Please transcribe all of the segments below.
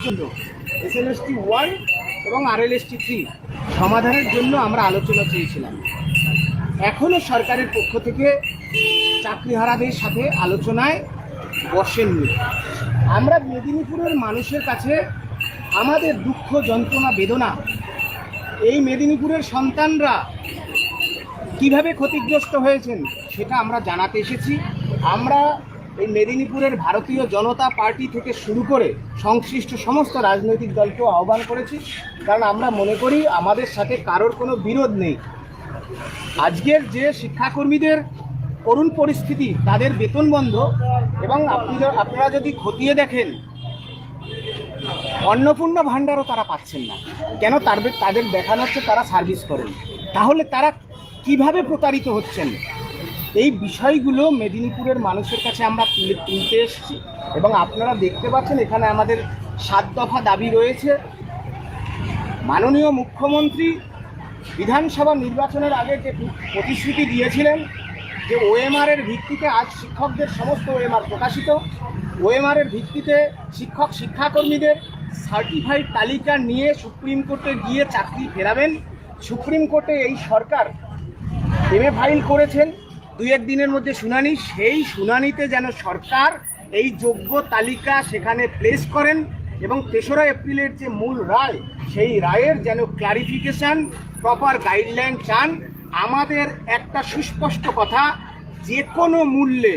জন্য SLST 1 এবং RLST 3 সমাধানের জন্য আমরা আলোচনা চেয়েছিলাম। এখনও সরকারের পক্ষ থেকে চাকরিহারাদের সাথে আলোচনায় বসেননি। আমরা মেদিনীপুরের মানুষের কাছে আমাদের দুঃখ, যন্ত্রণা, বেদনা, এই মেদিনীপুরের সন্তানরা কিভাবে ক্ষতিগ্রস্ত হয়েছেন সেটা আমরা জানাতে এসেছি। আমরা এই মেদিনীপুরের ভারতীয় জনতা পার্টি থেকে শুরু করে সংশ্লিষ্ট সমস্ত রাজনৈতিক দলকেও আহ্বান করেছি, কারণ আমরা মনে করি আমাদের সাথে কারোর কোনো বিরোধ নেই। আজকের যে শিক্ষাকর্মীদের করুণ পরিস্থিতি, তাদের বেতন বন্ধ, এবং আপনারা যদি খতিয়ে দেখেন অন্নপূর্ণা ভাণ্ডারও তারা পাচ্ছেন না। কেন? তাদের দেখানো হচ্ছে তারা সার্ভিস করেন, তাহলে তারা কিভাবে প্রতারিত হচ্ছেন? এই বিষয়গুলো মেদিনীপুরের মানুষের কাছে আমরা তুলতে এসেছি, এবং আপনারা দেখতে পাচ্ছেন এখানে আমাদের 7 দফা দাবি রয়েছে। মাননীয় মুখ্যমন্ত্রী বিধানসভা নির্বাচনের আগে যে প্রতিশ্রুতি দিয়েছিলেন যে OMR এর ভিত্তিতে, আজ শিক্ষকদের সমস্ত OMR প্রকাশিত, OMR এর ভিত্তিতে শিক্ষাকর্মীদের সার্টিফাইড তালিকা নিয়ে সুপ্রিম কোর্টে গিয়ে চাকরি ফেরাবেন। সুপ্রিম কোর্টে এই সরকার MA ফাইল করেছেন, 2-1 দিনের মধ্যে শুনানি। সেই শুনানিতে যেন সরকার এই যোগ্য তালিকা সেখানে প্লেস করেন, এবং 3রা এপ্রিলের যে মূল রায়, সেই রায়ের যেন ক্লারিফিকেশান, প্রপার গাইডলাইন চান। আমাদের একটা সুস্পষ্ট কথা, যে কোনো মূল্যে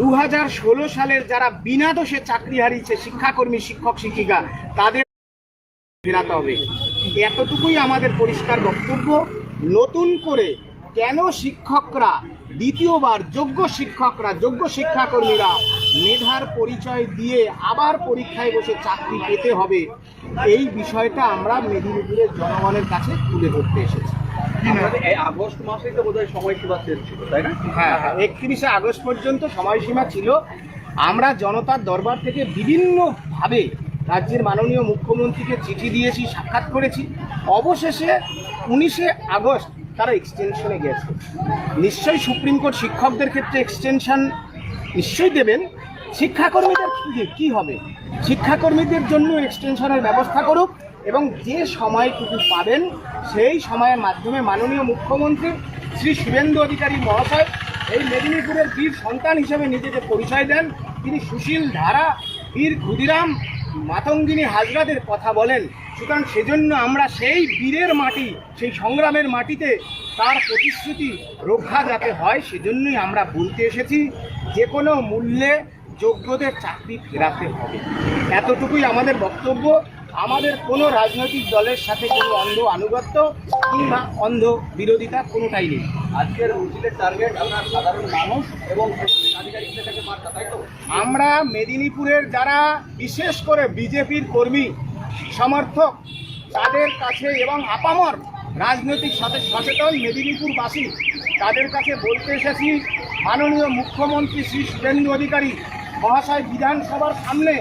2016 সালের যারা বিনা দোষে চাকরি হারিয়েছে শিক্ষাকর্মী, শিক্ষক, শিক্ষিকা, তাদের ফেরাতে হবে। এতটুকুই আমাদের পরিষ্কার বক্তব্য। নতুন করে কেন শিক্ষকরা দ্বিতীয়বার, যোগ্য শিক্ষকরা, যোগ্য শিক্ষাকর্মীরা মেধার পরিচয় দিয়ে আবার পরীক্ষায় বসে চাকরি পেতে হবে, এই বিষয়টা আমরা মেদিনীপুরের জনগণের কাছে তুলে ধরতে এসেছি। আগস্ট মাসেই তো বোধহয় সময়সীমা ছিল, তাই না? হ্যাঁ, 31শে আগস্ট পর্যন্ত সময়সীমা ছিল। আমরা জনতার দরবার থেকে বিভিন্নভাবে রাজ্যের মাননীয় মুখ্যমন্ত্রীকে চিঠি দিয়েছি, সাক্ষাৎ করেছি। অবশেষে 19শে আগস্ট তারা এক্সটেনশনে গেছে। নিশ্চয়ই সুপ্রিম কোর্ট শিক্ষকদের ক্ষেত্রে এক্সটেনশন নিশ্চয়ই দেবেন। শিক্ষাকর্মীদের কী হবে? শিক্ষাকর্মীদের জন্য এক্সটেনশনের ব্যবস্থা করুক, এবং যে সময়টুকু পাবেন সেই সময়ের মাধ্যমে মাননীয় মুখ্যমন্ত্রী শ্রী শুভেন্দু অধিকারী মহাশয় এই মেদিনীপুরের বীর সন্তান হিসেবে নিজেকে পরিচয় দেন। তিনি সুশীল ধারা, বীর ক্ষুদিরাম, মাতঙ্গিনী হাজরাদের কথা বলেন। সুতরাং সেজন্য আমরা সেই বীরের মাটি, সেই সংগ্রামের মাটিতে তার প্রতিশ্রুতি রক্ষা যাতে হয়, সেজন্যই আমরা বলতে এসেছি যে কোনো মূল্যে যোগ্যদের চাকরি ফেরাতে হবে। এতটুকুই আমাদের বক্তব্য। আমাদের কোনো রাজনৈতিক দলের সাথে কোনো অন্ধ আনুগত্য কিংবা অন্ধ বিরোধিতা কোনোটাই নেই। আজকের মিছিলের টার্গেট আপনার সাধারণ মানুষ এবং আধিকারিকদের কাছে বার্তা, তাই তো? আমরা মেদিনীপুরের যারা বিশেষ করে বিজেপির কর্মী, সমর্থক, তাদের কাছে এবং আপামর রাজনৈতিক সচেতন মেদিনীপুরবাসী, তাদের কাছে বলতে এসেছি, মাননীয় মুখ্যমন্ত্রী শ্রী শুভেন্দু অধিকারী মহাশয় বিধানসভার সামনে,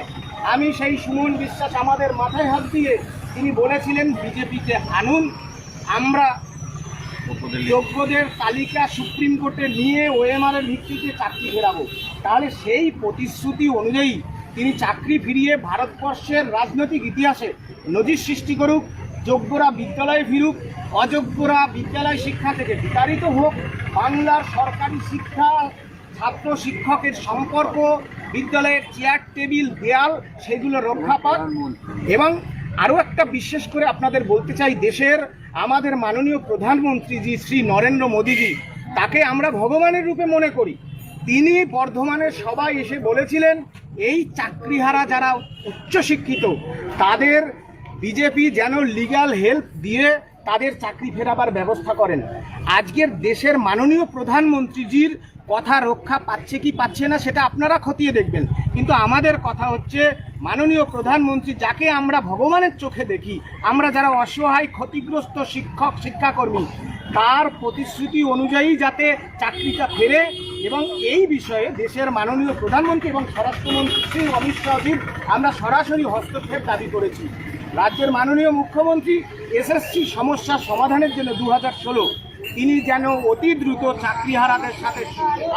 আমি সেই সুমন বিশ্বাস আমাদের মাথায় হাত দিয়ে তিনি বলেছিলেন বিজেপিকে আনুন, আমরা যোগ্যদের তালিকা সুপ্রিম কোর্টে নিয়ে OMR এর ভিত্তিতে চাকরি ফেরাবো। তাহলে সেই প্রতিশ্রুতি অনুযায়ী তিনি চাকরি ফিরিয়ে ভারতবর্ষের রাজনৈতিক ইতিহাসে নজির সৃষ্টি করুক, যোগ্যরা বিদ্যালয়ে ফিরুক, অযোগ্যরা বিদ্যালয় শিক্ষা থেকে বিতাড়িত হোক, বাংলার সরকারি শিক্ষা, ছাত্র শিক্ষকের সম্পর্ক, বিদ্যালয়ের চেয়ার টেবিল দেয়াল সেগুলো রক্ষা পাক। এবং আরও একটা বিশেষ করে আপনাদের বলতে চাই, দেশের আমাদের মাননীয় প্রধানমন্ত্রীজি শ্রী নরেন্দ্র মোদীজি, তাকে আমরা ভগবানের রূপে মনে করি। তিনি বর্ধমানের সভায় এসে বলেছিলেন এই চাকরিহারা যারা উচ্চশিক্ষিত তাদের বিজেপি যেন লিগ্যাল হেল্প দিয়ে তাদের চাকরি ফেরাবার ব্যবস্থা করেন। আজকের দেশের মাননীয় প্রধানমন্ত্রীজির কথা রক্ষা পাচ্ছে কি পাচ্ছে না সেটা আপনারা খতিয়ে দেখবেন, কিন্তু আমাদের কথা হচ্ছে মাননীয় প্রধানমন্ত্রী যাকে আমরা ভগবানের চোখে দেখি, আমরা যারা অসহায় ক্ষতিগ্রস্ত শিক্ষক শিক্ষাকর্মী, তার প্রতিশ্রুতি অনুযায়ী যাতে চাকরিটা ফেরে, এবং এই বিষয়ে দেশের মাননীয় প্রধানমন্ত্রী এবং স্বরাষ্ট্রমন্ত্রী শ্রী অমিত শাহজির আমরা সরাসরি হস্তক্ষেপ দাবি করেছি। রাজ্যের মাননীয় মুখ্যমন্ত্রী SSC সমস্যার সমাধানের জন্য 2016 তিনি যেন অতি দ্রুত চাকরিহারাদের সাথে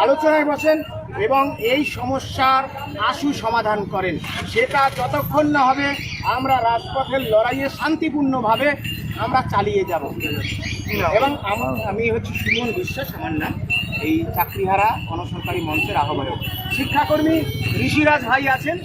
আলোচনায় বসেন, এবং এই সমস্যার আশু সমাধান করেন। সেটা যতক্ষণ না হবে আমরা রাজপথের লড়াইয়ে শান্তিপূর্ণভাবে আমরা চালিয়ে যাব। এবং আমি হচ্ছে সুমন বিশ্বাস আমার নাম, এই চাকরিহারা অনশনকারী মঞ্চের আহ্বায়ক। শিক্ষাকর্মী ঋষিরাজ ভাই আছেন,